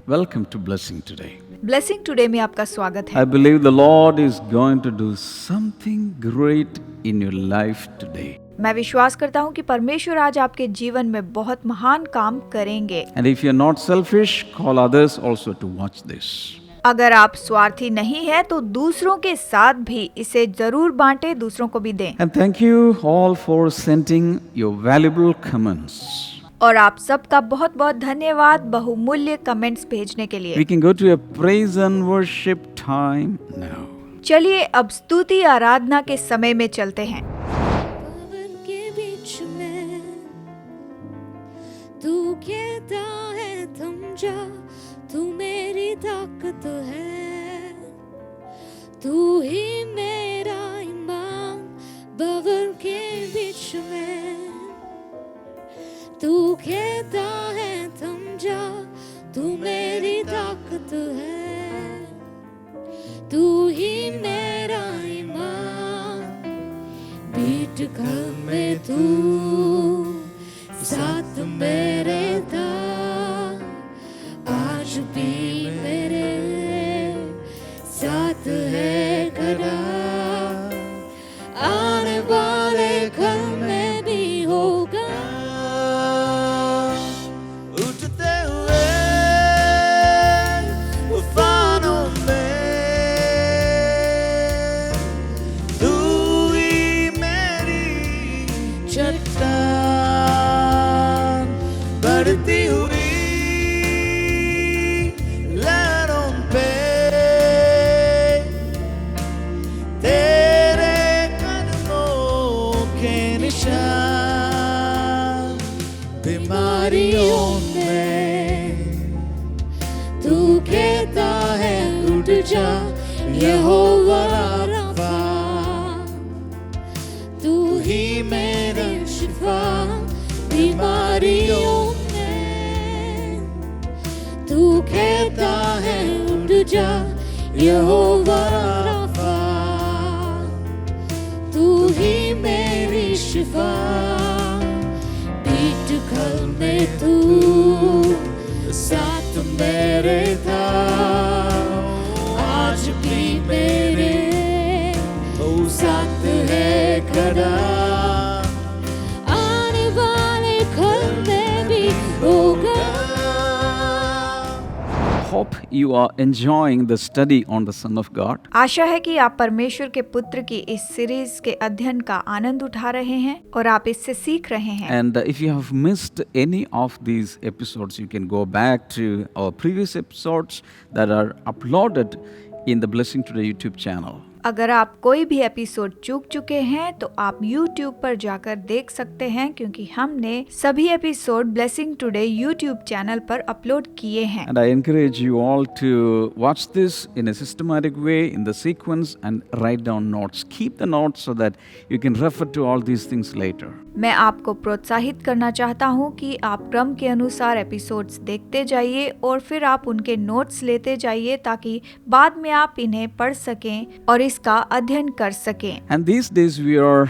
Welcome to Blessing Today. Blessing today में आपका स्वागत है। I believe the Lord is going to do something great in your life today. मैं विश्वास करता हूँ कि परमेश्वर आज आपके जीवन में बहुत महान काम करेंगे। And if you're not selfish, call others also to watch this. अगर आप स्वार्थी नहीं हैं तो दूसरों के साथ भी इसे जरूर बांटें, दूसरों को भी दें। And thank you all for sending your valuable comments. और आप सबका बहुत बहुत धन्यवाद बहुमूल्य कमेंट्स भेजने के लिए। We can go to a praise and worship time now. चलिए अब स्तुति आराधना के समय में चलते हैं। पवन के बीच में तू कहता है थम जा, तू मेरी ताकत है, तू ही मेरा ईमान। पवन के बीच में तू कहता है थम जा, तू मेरी ताकत है, तू ही मेरा ईमान। बीट कर में तू साथ मेरे था, आज भी मेरे साथ है खड़ा, आने वाले कल में भी होगा। उठते हुए तूफानों में तू ही मेरी चट्टान, बढ़ती हुई लहरों पे तेरे कदमों के निशान। बीमारियों में तू कहता है उठ जा, यहोवा राफा, तू ही मेरा शिफा। बीमारियों में तू कहता है उठ जा, यहोवा राफा, तू ही मेरी शिफा। पीठ खल में तू साथ मेरे था, आज भी मेरे साथ है खड़ा, आने वाले कल में भी होगा। Hope you are enjoying the study on the Son of God. आशा है कि आप परमेश्वर के पुत्र की इस सीरीज के अध्ययन का आनंद उठा रहे हैं और आप इससे सीख रहे हैं। And if you have missed any of these episodes, you can go back to our previous episodes that are uploaded in the Blessing Today YouTube channel. अगर आप कोई भी एपिसोड चूक चुके हैं तो आप YouTube पर जाकर देख सकते हैं, क्योंकि हमने सभी episode blessing today YouTube channel पर अपलोड किए हैं। And I encourage you all to watch this in a systematic way, in the sequence, and write down notes. Keep the notes so that you can refer to all these things later. मैं आपको प्रोत्साहित करना चाहता हूं कि आप क्रम के अनुसार एपिसोड्स देखते जाइए और फिर आप उनके नोट्स लेते जाइए, ताकि बाद में आप इन्हें पढ़ सकें और इसका अध्ययन कर सकें। And these days we are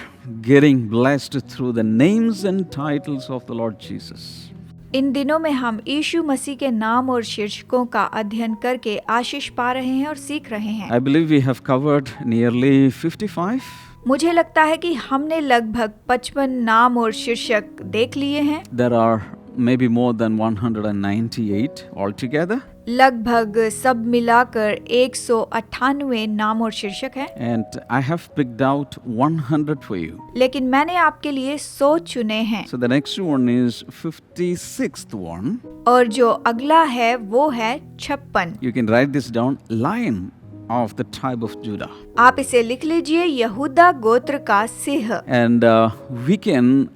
getting blessed through the names and titles of the Lord Jesus. इन दिनों में हम यीशु मसीह के नाम और शीर्षकों का अध्ययन करके आशीष पा रहे हैं और सीख रहे हैं। I believe we have covered nearly 55. मुझे लगता है कि हमने लगभग 55 नाम और शीर्षक देख लिए हैं। There are maybe more than 198 altogether. लगभग सब मिलाकर 198 नाम और शीर्षक हैं। And I have picked out 100 for you. लेकिन मैंने आपके लिए 100 चुने हैं So the next one is 56th one. और जो अगला है वो है 56। You can write this down. Lion of the tribe of Judah. आप इसे लिख लीजिए, यहूदा गोत्र का Singh. And we can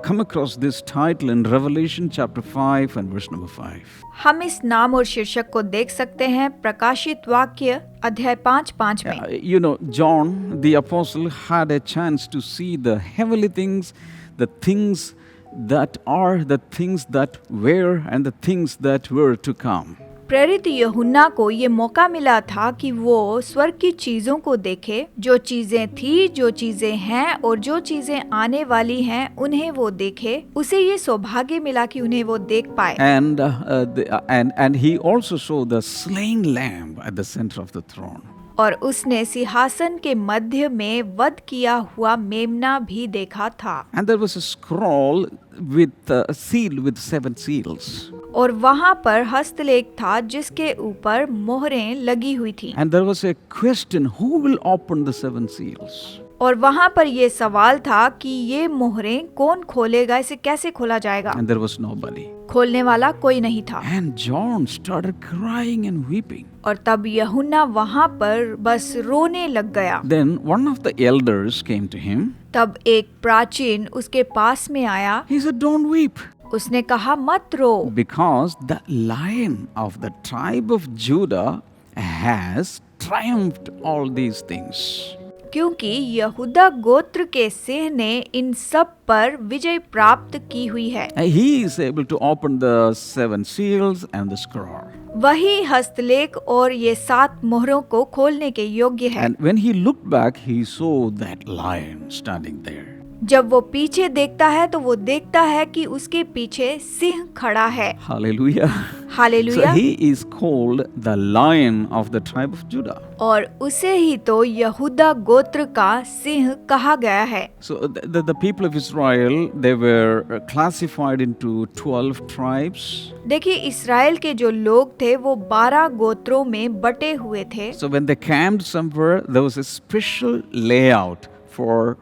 come across this title in Revelation chapter 5 and verse number 5. हम इस नाम और शीर्षक को देख सकते हैं प्रकाशित वाक्य अध्याय 5:5 में। You know, John the apostle had a chance to see the heavenly things, the things that are, the things that were, and the things that were to come. प्रेरित यूहन्ना को ये मौका मिला था कि वो स्वर्ग की चीजों को देखे, जो चीजें थी, जो चीजें हैं और जो चीजें आने वाली हैं, उन्हें वो देखे। उसे ये सौभाग्य मिला कि उन्हें वो देख पाए। And he also saw the slain lamb at the center of the throne. और उसने सिंहासन के मध्य में वध किया हुआ मेमना भी देखा था। And there was a scroll with sealed with 7 seals. और वहाँ पर हस्तलेख था जिसके ऊपर मोहरें लगी हुई थी। And there was a question, who will open the 7 seals? और वहाँ पर ये सवाल था कि ये मोहरें कौन खोलेगा, इसे कैसे खोला जाएगा? And there was nobody. खोलने वाला कोई नहीं था। And John started crying and weeping. और तब यूहन्ना वहाँ पर बस रोने लग गया। Then one of the elders came to him. तब एक प्राचीन उसके पास में आया। He said, "Don't weep, उसने कहा मत रो, because the Lion of the tribe of Judah has triumphed all these things." क्योंकि यहूदा गोत्र के सिंह ने इन सब पर विजय प्राप्त की हुई है। He is able to open the 7 seals and the scroll. वही हस्तलेख और ये 7 मोहरों को खोलने के योग्य है। And when he looked back, he saw that lion standing there. जब वो पीछे देखता है तो वो देखता है कि उसके पीछे सिंह खड़ा है। Hallelujah. Hallelujah. So he is called the Lion of the tribe of Judah. और उसे ही तो यहूदा गोत्र का सिंह कहा गया है। So the people of Israel, they were classified into 12 tribes. देखिए, इस्राएल के जो लोग थे वो 12 गोत्रों में बटे हुए थे। So when they camped somewhere, there was a special layout for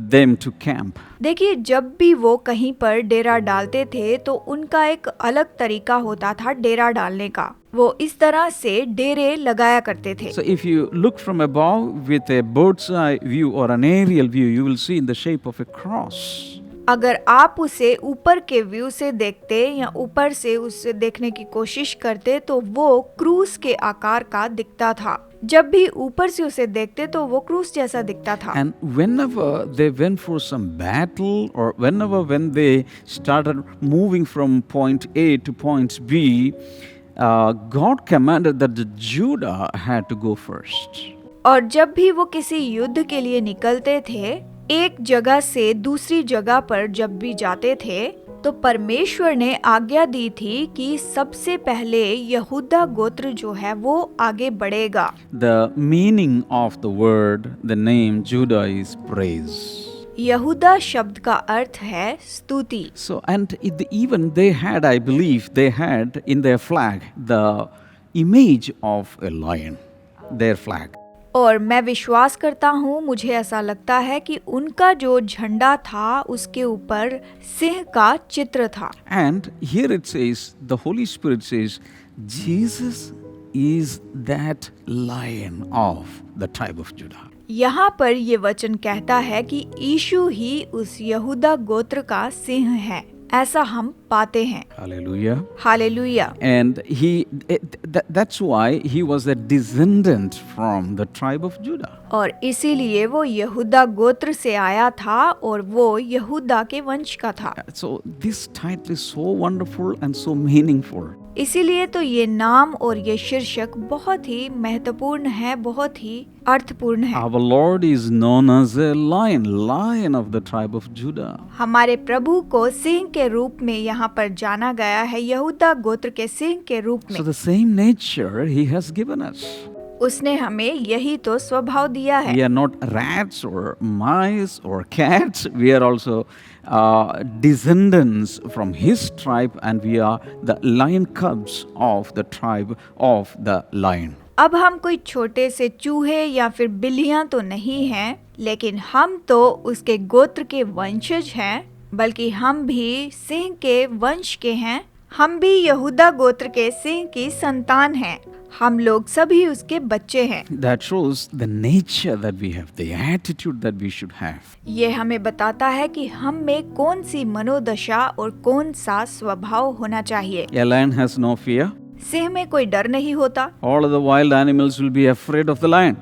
them to camp. देखिए, जब भी वो कहीं पर डेरा डालते थे तो उनका एक अलग तरीका होता था डेरा डालने का। वो इस तरह से डेरे लगाया करते थे। So if you look from above with a bird's eye view or an aerial view, you will see in the shape of a cross. अगर आप उसे ऊपर के व्यू से देखते या ऊपर से उसे देखने की कोशिश करते तो वो क्रूस के आकार का दिखता था। जब भी ऊपर से उसे देखते तो वो क्रूस जैसा दिखता था। And whenever they went for some battle or when they started moving from point A to point B, God commanded that the Judah had to go first. और जब भी वो किसी युद्ध के लिए निकलते थे, एक जगह से दूसरी जगह पर जब भी जाते थे तो परमेश्वर ने आज्ञा दी थी कि सबसे पहले यहूदा गोत्र जो है वो आगे बढ़ेगा। The meaning of the word, the name Judah is praise. यहूदा शब्द का अर्थ है स्तुति। So and even they had, I believe, they had in their flag the image of a lion, their flag. और मैं विश्वास करता हूँ, मुझे ऐसा लगता है कि उनका जो झंडा था उसके ऊपर सिंह का चित्र था। And here it says, the Holy Spirit says, Jesus is that lion of the tribe of Judah. यहाँ पर ये वचन कहता है कि यीशु ही उस यहूदा गोत्र का सिंह है। ऐसा हम पाते हैं। Hallelujah. Hallelujah. And that's why he was a descendant from the tribe of Judah. और इसीलिए वो यहूदा गोत्र से आया था और वो यहूदा के वंश का था। So this title is so wonderful and so meaningful. इसीलिए तो ये नाम और ये शीर्षक बहुत ही महत्वपूर्ण है, बहुत ही अर्थपूर्ण है। Our Lord is known as a lion, lion of the tribe of Judah. हमारे प्रभु को सिंह के रूप में यहाँ पर जाना गया है, यहूदा गोत्र के सिंह के रूप में। So the same nature he has given us. उसने हमें यही तो स्वभाव दिया है। We are not rats or mice or cats. We are also descendants from his tribe, and we are the lion cubs of the tribe of the lion. अब हम कोई छोटे से चूहे या फिर बिल्लियां तो नहीं हैं, लेकिन हम तो उसके गोत्र के वंशज हैं, बल्कि हम भी सिंह के वंश के हैं। हम भी यहूदा गोत्र के सिंह की संतान हैं। हम लोग सभी उसके बच्चे हैं। That shows the nature that we have, the attitude that we should have. ये हमें बताता है कि हम में कौन सी मनोदशा और कौन सा स्वभाव होना चाहिए। A lion has no fear. Singh में कोई डर नहीं होता। All of the wild animals will be afraid of the lion.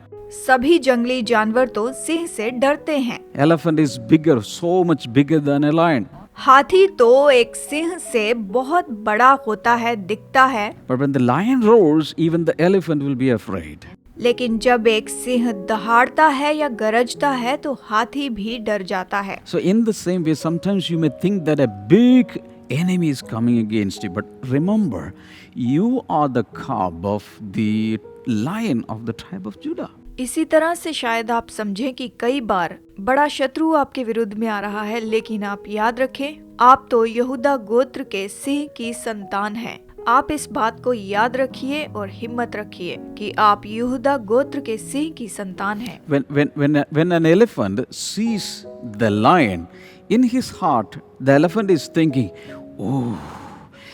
सभी जंगली जानवर तो सिंह से डरते हैं। Elephant is bigger, so much bigger than a lion. हाथी तो एक सिंह से बहुत बड़ा होता है, दिखता है, But when the lion roars, even the elephant will be afraid. लेकिन जब एक सिंह दहाड़ता है या गरजता है तो हाथी भी डर जाता है। So in the same way, sometimes you may think that a big enemy is coming against you. But remember, you are the cub of the lion of the tribe of Judah. इसी तरह से शायद आप समझें कि कई बार बड़ा शत्रु आपके विरुद्ध में आ रहा है, लेकिन आप याद रखें, आप तो यहूदा गोत्र के सिंह की संतान हैं। आप इस बात को याद रखिए और हिम्मत रखिए कि आप यहूदा गोत्र के सिंह की संतान हैं। When an elephant sees the lion, in his heart, the elephant is thinking, oh,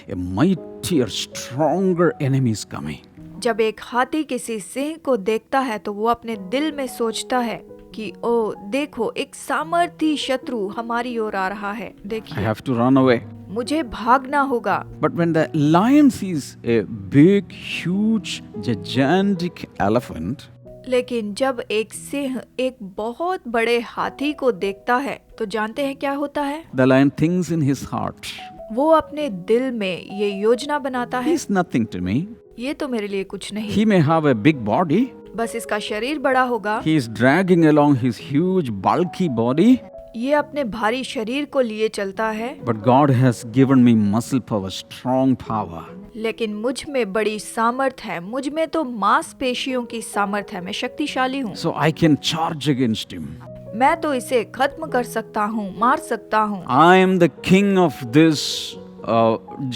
a mightier, stronger enemy is coming. जब एक हाथी किसी सिंह को देखता है तो वो अपने दिल में सोचता है कि ओ देखो, एक सामर्थी शत्रु हमारी ओर आ रहा है, I देखिए have to run away. मुझे भागना होगा। But when the lion sees a big, huge, gigantic elephant, लेकिन जब एक सिंह एक बहुत बड़े हाथी को देखता है तो जानते हैं क्या होता है? the lion thinks in his heart, वो अपने दिल में ये योजना बनाता है, he's nothing to me. ये तो मेरे लिए कुछ नहीं, He may have a big body. बस इसका शरीर बड़ा होगा, He is dragging along his huge, bulky body. ये अपने भारी शरीर को लिए चलता है, But God has given me muscle power, strong power. लेकिन मुझ में बड़ी सामर्थ है, मुझ में तो मांसपेशियों की सामर्थ है, मैं शक्तिशाली हूँ, So I can charge against him. मैं तो इसे खत्म कर सकता हूँ, मार सकता हूँ। I am the king of this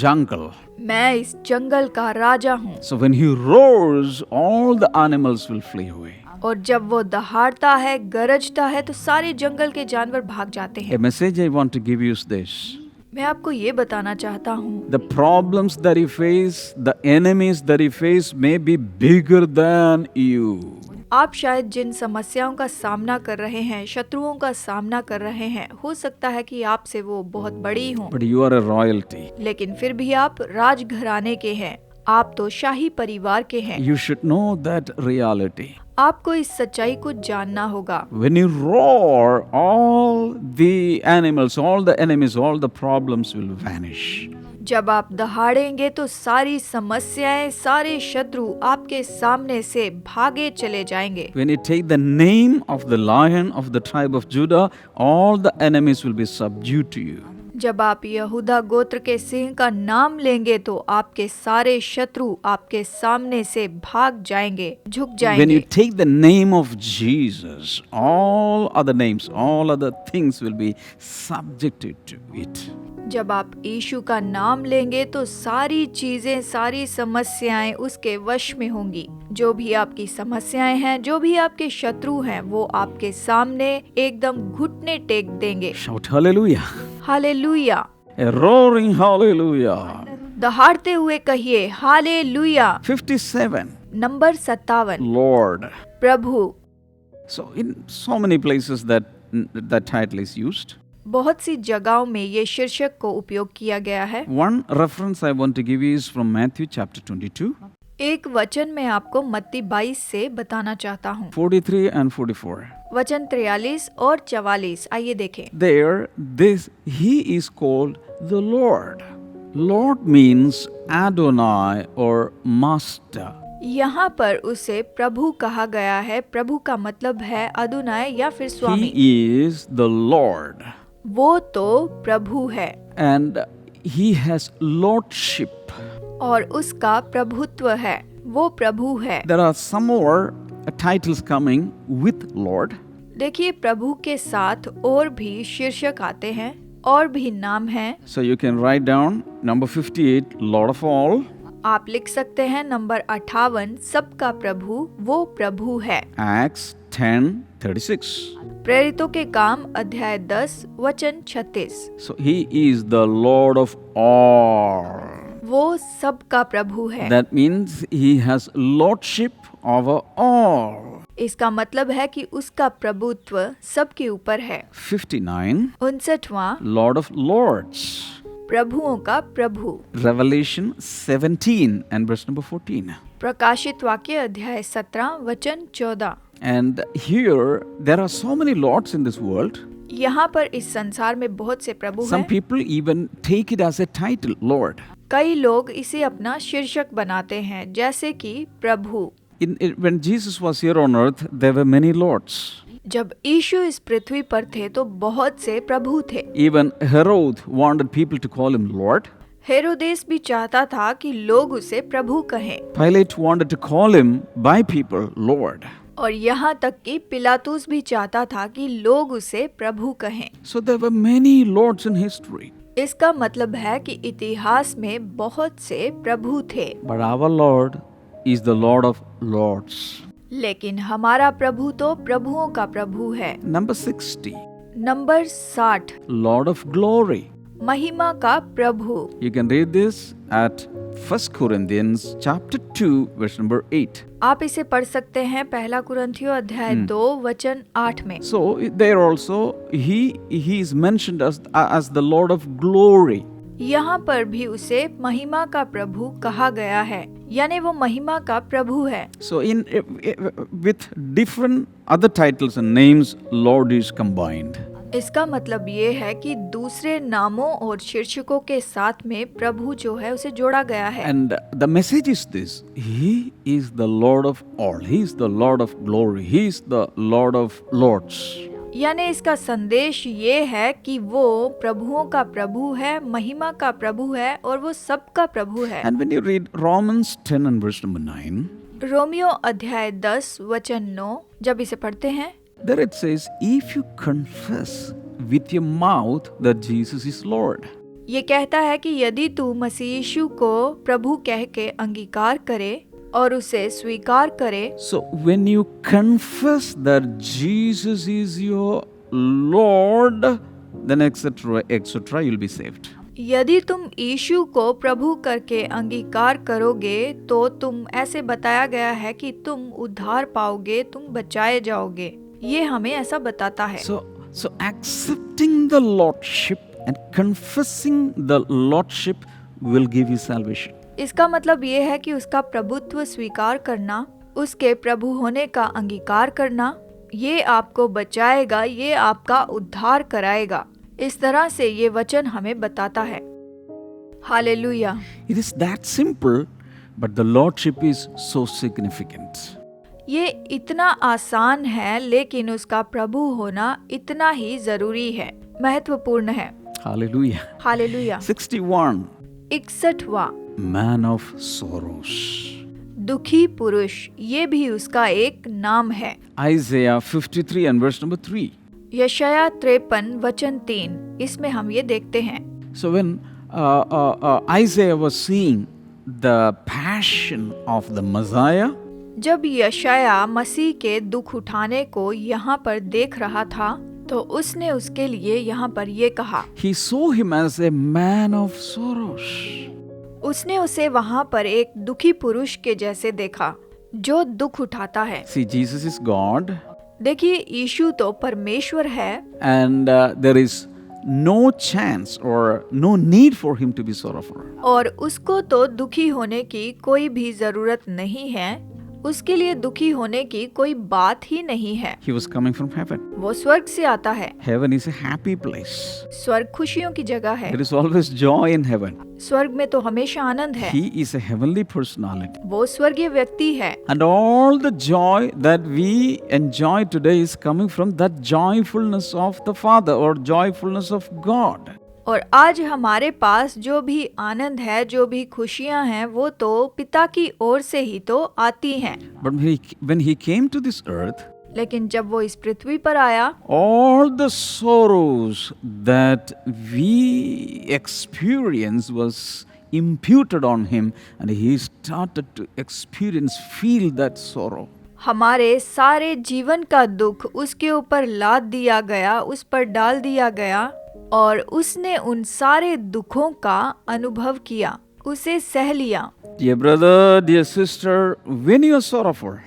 jungle. मैं इस जंगल का राजा हूँ। So when he roars, all the animals will flee away. और जब वो दहाड़ता है, गरजता है तो सारे जंगल के जानवर भाग जाते A हैं। message I want to give you is this. मैं आपको ये बताना चाहता हूँ, The problems that you face, the enemies that you face may be bigger than you. आप शायद जिन समस्याओं का सामना कर रहे हैं, शत्रुओं का सामना कर रहे हैं, हो सकता है कि आपसे वो बहुत बड़ी हों, But you are a royalty. लेकिन फिर भी आप राजघराने के हैं, आप तो शाही परिवार के हैं। You should know that reality. आपको इस सच्चाई को जानना होगा। When you roar, all the animals, all the enemies, all the problems will vanish. जब आप दहाड़ेंगे तो सारी समस्याएं, सारे शत्रु आपके सामने से भागे चले जाएंगे। When you take the name of the lion of the tribe of Judah, all the enemies will be subdued to you. जब आप यहूदा गोत्र के सिंह का नाम लेंगे तो आपके सारे शत्रु आपके सामने से भाग जाएंगे, झुक When जाएंगे। you take the name of Jesus, all other names, all other things will be subjected to it. जब आप यीशु का नाम लेंगे तो सारी चीजें, सारी समस्याएं उसके वश में होंगी। जो भी आपकी समस्याएं हैं, जो भी आपके शत्रु हैं, वो आपके सामने एकदम घुटने टेक देंगे। Shout hallelujah. Hallelujah. A roaring hallelujah. दहाड़ते हुए कहिए hallelujah. 57. Number 57, Lord. Prabhu. So in so many places that title is used. बहुत सी जगहों में ये शीर्षक को उपयोग किया गया है। One reference I want to give you is from Matthew chapter 22, एक वचन मैं आपको मत्ती 22 से बताना चाहता हूँ। 43 and 44. वचन 43 और 44, आइए देखें। There, he is called the Lord. Lord means Adonai or Master. यहाँ पर उसे प्रभु कहा गया है। प्रभु का मतलब है अदुनाय या फिर स्वामी। He is the Lord. वो तो प्रभु है And he has lordship. और उसका प्रभुत्व है, वो प्रभु है। There are some more titles coming with Lord. देखिए, प्रभु के साथ और भी शीर्षक आते हैं, और भी नाम हैं। So you can write down number 58, Lord of all. आप लिख सकते हैं नंबर 58, सबका प्रभु, वो प्रभु है। Acts 10:36. प्रेरितों के काम अध्याय 10 वचन 36। So he is the Lord of all. वो सबका प्रभु है। That means he has lordship over all. इसका मतलब है कि उसका प्रभुत्व सबके ऊपर है। 59, 59वां, Lord of lords. प्रभुओं का प्रभु। Revelation 17 and verse number 14. प्रकाशित वाक्य अध्याय 17 वचन 14। And here there are so many lords in this world. यहाँ पर इस संसार में बहुत से प्रभु Some हैं। people even take it as a title, Lord. कई लोग इसे अपना शीर्षक बनाते हैं, जैसे कि प्रभु। When Jesus was here on earth, there were many lords. जब यीशु इस पृथ्वी पर थे तो बहुत से प्रभु थे। Even Herod wanted people to call him Lord. हेरोदेस भी चाहता था कि लोग उसे प्रभु कहें, Pilate wanted to call him by people Lord. और यहाँ तक कि पिलातुस भी चाहता था कि लोग उसे प्रभु कहें। So there were many lords in history. इसका मतलब है कि इतिहास में बहुत से प्रभु थे, But our Lord is the Lord of lords. लेकिन हमारा प्रभु तो प्रभुओं का प्रभु है। Number 60, number 60, Lord of glory. महिमा का प्रभु। You can read this at 1 Corinthians chapter 2 verse number 8. आप इसे पढ़ सकते हैं पहला कुरिन्थियों अध्याय 2 वचन 8 में। So there also he is mentioned as the Lord of glory. यहाँ पर भी उसे महिमा का प्रभु कहा गया है, यानी वो महिमा का प्रभु है। So with different other titles and names, Lord is combined. इसका मतलब ये है कि दूसरे नामों और शीर्षकों के साथ में प्रभु जो है उसे जोड़ा गया है। And the message is this: He is the Lord of all. He is the Lord of glory. He is the Lord of lords. यानी इसका संदेश ये है कि वो प्रभुओं का प्रभु है, महिमा का प्रभु है और वो सबका प्रभु है। And when you read Romans 10 and verse number 9, Romeo अध्याय 10 वचन 9 जब इसे पढ़ते हैं, there it says, if you confess with your mouth that Jesus is Lord. ये कहता है कि यदि तू मसीह यीशु को प्रभु कह के अंगीकार करे और उसे स्वीकार करे, So when you confess that Jesus is your Lord, then etc., you'll be saved. यदि तुम यीशु को प्रभु करके अंगीकार करोगे तो तुम ऐसे बताया गया है कि तुम उद्धार पाओगे, तुम बचाए जाओगे। ये हमें ऐसा बताता है। So accepting the Lordship and confessing the Lordship will give you salvation. इसका मतलब ये है कि उसका प्रभुत्व स्वीकार करना, उसके प्रभु होने का अंगीकार करना, ये आपको बचाएगा, ये आपका उद्धार कराएगा। इस तरह से ये वचन हमें बताता है। Hallelujah. It is that simple, but the Lordship is so significant. ये इतना आसान है, लेकिन उसका प्रभु होना इतना ही जरूरी है, महत्वपूर्ण है। Hallelujah. Hallelujah. 61, 61वां, Man of Sorrows. दुखी पुरुष, ये भी उसका एक नाम है। Isaiah 53 and verse number 3. यशाया 53 वचन 3, इसमें हम ये देखते हैं। So when Isaiah was seeing the passion of the Messiah, जब यशाया मसीह के दुख उठाने को यहाँ पर देख रहा था तो उसने उसके लिए यहाँ पर ये कहा, he saw him as a man of sorrows. उसने उसे वहाँ पर एक दुखी पुरुष के जैसे देखा जो दुख उठाता है। See, Jesus is God, देखिए, यीशु तो परमेश्वर है and there is no chance or no need for him to be sorrowful. और उसको तो दुखी होने की कोई भी जरूरत नहीं है, उसके लिए दुखी होने की कोई बात ही नहीं है। He was coming from heaven. वो स्वर्ग से आता है। Heaven is a happy place. स्वर्ग खुशियों की जगह है। There is always joy in heaven. स्वर्ग में तो हमेशा आनंद है। He is a heavenly personality. वो स्वर्गीय व्यक्ति है। And all the joy that we enjoy today is coming from that joyfulness of the Father or joyfulness of God. और आज हमारे पास जो भी आनंद है, जो भी खुशियां हैं, वो तो पिता की ओर से ही तो आती हैं। But when he came to this earth, लेकिन जब वो इस पृथ्वी पर आया, all the sorrows that we experience was imputed on him, and he started to feel that sorrow. हमारे सारे जीवन का दुख उसके ऊपर लाद दिया गया, उस पर डाल दिया गया और उसने उन सारे दुखों का अनुभव किया, उसे सह लिया। Dear brother, dear sister, when you are sorrowful,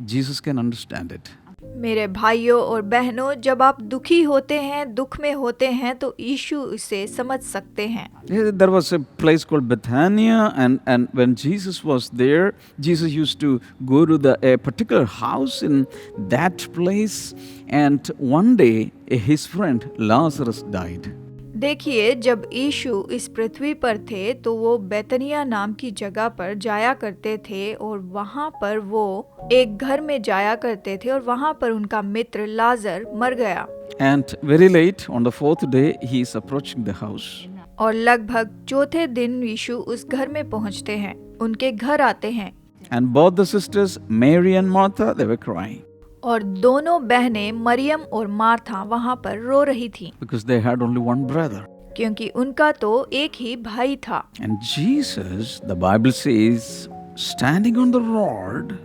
Jesus can understand it. मेरे भाइयों और बहनों, जब आप दुखी होते हैं, दुख में होते हैं, तो यीशु उसे समझ सकते हैं। There was a place called Bethania, and when Jesus was there, Jesus used to go to a particular house in that place, and one day his friend Lazarus died. देखिए, जब यीशु इस पृथ्वी पर थे तो वो बेतनिया नाम की जगह पर जाया करते थे और वहाँ पर वो एक घर में जाया करते थे और वहाँ पर उनका मित्र लाजर मर गया। And very late on the fourth day, he is approaching the house. और लगभग चौथे दिन यीशु उस घर में पहुँचते हैं, उनके घर आते हैं। And both the sisters, Mary and Martha, they were crying और दोनों बहनें मरियम और मार्था वहाँ पर रो रही थी, because they had only one brother. क्योंकि उनका तो एक ही भाई था। And Jesus, the Bible says, standing on the road,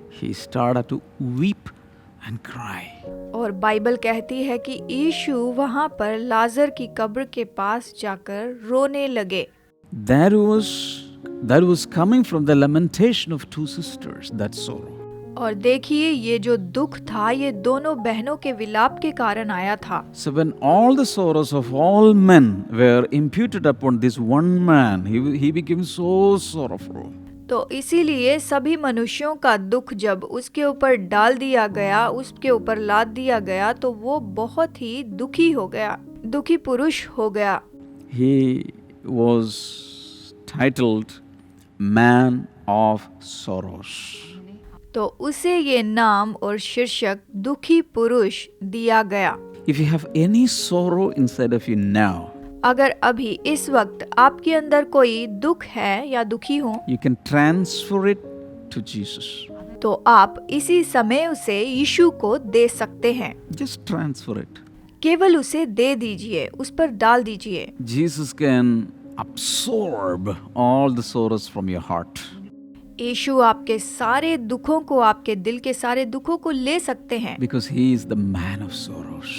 he started to weep and cry. और बाइबल कहती है कि यीशु वहाँ पर लाजर की कब्र के पास जाकर रोने लगे। That was coming from the lamentation of two sisters, that sorrow. और देखिए, ये जो दुख था, ये दोनों बहनों के विलाप के कारण आया था। So when all the sorrows of all men were imputed upon this one man, he became so sorrowful. तो इसीलिए सभी मनुष्यों का दुख जब उसके ऊपर डाल दिया गया, उसके ऊपर लाद दिया गया, तो वो बहुत ही दुखी हो गया, दुखी पुरुष हो गया। He was titled Man of Sorrows. तो उसे ये नाम और शीर्षक दुखी पुरुष दिया गया। If you have any sorrow inside of you now, अगर अभी इस वक्त आपके अंदर कोई दुख है या दुखी हो, you can transfer it to Jesus. तो आप इसी समय उसे यीशु को दे सकते हैं। Just transfer it. केवल उसे दे दीजिए, उस पर डाल दीजिए। Jesus can absorb all the sorrows from your heart. यीशु आपके सारे दुखों को, आपके दिल के सारे दुखों को ले सकते हैं, Because he is the man of sorrows.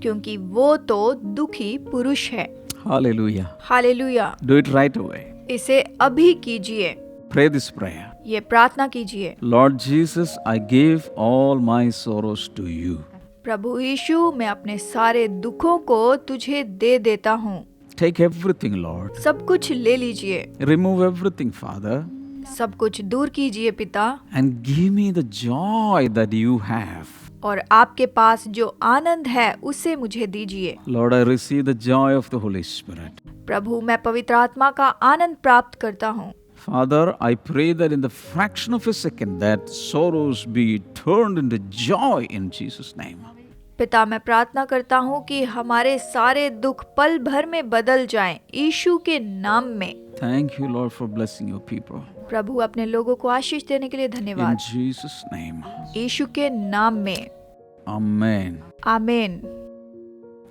क्योंकि वो तो दुखी पुरुष है। Hallelujah. Hallelujah. Do it right away. इसे अभी कीजिए, Pray this prayer. ये प्रार्थना कीजिए। Lord Jesus, I give all my sorrows to you. प्रभु यीशु, मैं अपने सारे दुखों को तुझे दे देता हूँ। Take everything, Lord. सब कुछ ले लीजिए, Remove everything, Father, सब कुछ दूर कीजिए पिता, and give me the joy that you have. और आपके पास जो आनंद है उसे मुझे दीजिए। Lord, I receive the joy of the Holy Spirit. प्रभु, मैं पवित्र आत्मा का आनंद प्राप्त करता हूँ। Father, I pray that in the fraction of a second that sorrows be turned into joy in Jesus' name. पिता, मैं प्रार्थना करता हूँ कि हमारे सारे दुख पल भर में बदल जाएं, यीशु के नाम में। Thank you, Lord, for blessing your people. प्रभु, अपने लोगों को आशीष देने के लिए In धन्यवाद, Jesus' name. यीशु के नाम में। Amen. आमीन।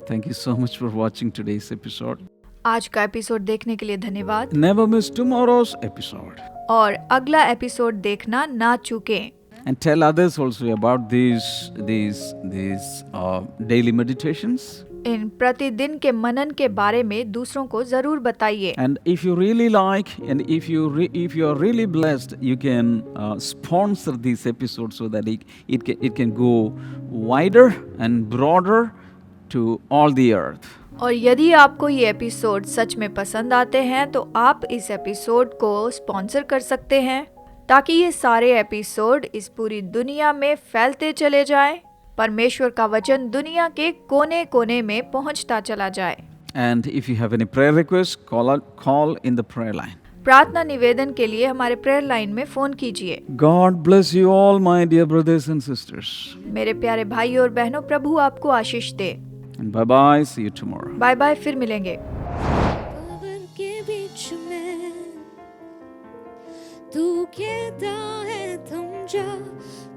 Thank you so much for watching today's episode. आज का एपिसोड देखने के लिए धन्यवाद, Never miss tomorrow's episode. और अगला एपिसोड देखना ना चूकें। And tell others also about these daily meditations. इन प्रतिदिन के मनन के बारे में दूसरों को जरूर बताइए। And if you really like, and if you are really blessed, you can sponsor these episodes so that it can go wider and broader to all the earth. और यदि आपको ये एपिसोड सच में पसंद आते हैं तो आप इस एपिसोड को स्पॉन्सर कर सकते हैं, ताकि ये सारे एपिसोड इस पूरी दुनिया में फैलते चले जाएं, परमेश्वर का वचन दुनिया के कोने कोने में पहुंचता चला जाए। And if you have any prayer requests, call in the prayer line. प्रार्थना निवेदन के लिए हमारे प्रेयर लाइन में फोन कीजिए। God bless you all, my dear brothers and sisters. मेरे प्यारे भाई और बहनों, प्रभु आपको आशीष दे। And bye-bye, see you tomorrow. Bye bye, फिर मिलेंगे। कब्र के बीच में तू कहता है थम जा,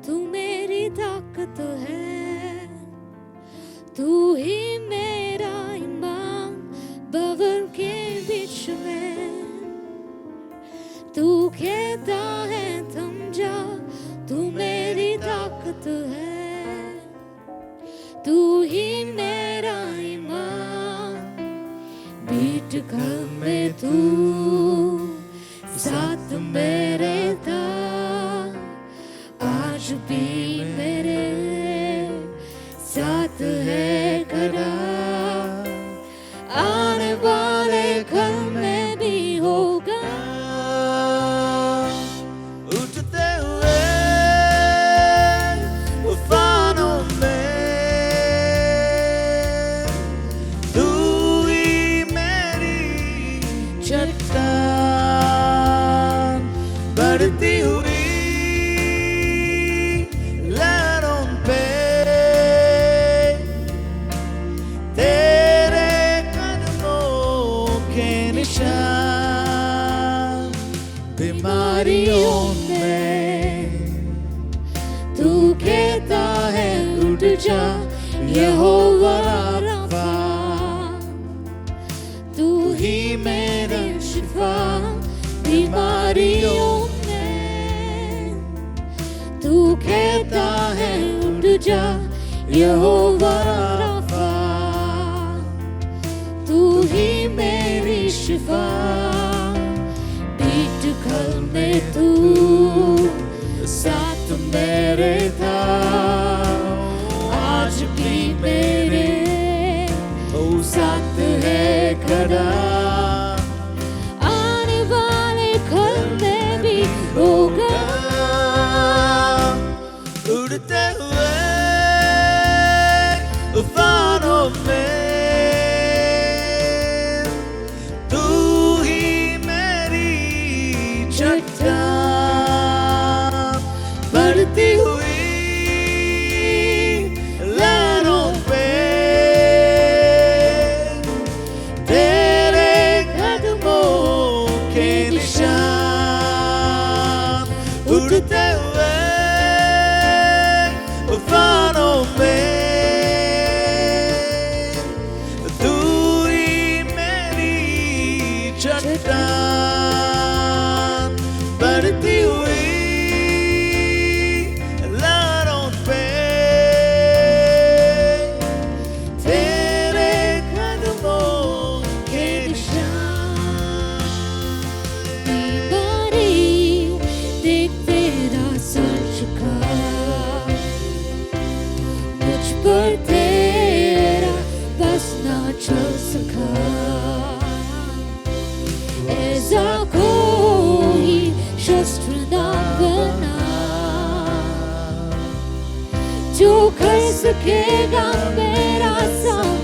तू मेरी ताकत है, तू ही मेरा ईमान। कब्र के बीच में तू कहता है थम जा, तू मेरी ताकत है, तू ही मेरा ईमान। बीट कर में तू साथ मेरे था, आज भी मेरे बढ़ती हुई लहरों पे तेरे कदमों के निशान, बीमारियों में तू कहता है उठ जा यहोवा रफ़ा, तू ही मेरा शिफा बीमारियों में, तू कहता है उठ जा यहोवा रफ़ा, तू ही मेरी शिफा। पीठ खल में तू साथ मेरे था, आज भी मेरे साथ है खड़ा, आने वाले खल में भी होगा। उड़ते हुए तूफानों में तू ही मेरी चट्टान, बढ़ती हुई लहरों पे तेरे कदमों के निशान, उड़ते हुए तूफानों में तू ही मेरी चट्टान, बढ़ती हुई लहरों पे तेरे कदमों के निशान। बीमारी देख तेरा सर झुका, मुझ पर तेरा बस ना चल सका, ऐसा कोई शस्त्र ना बना जो कर सकेगा मेरा सामना।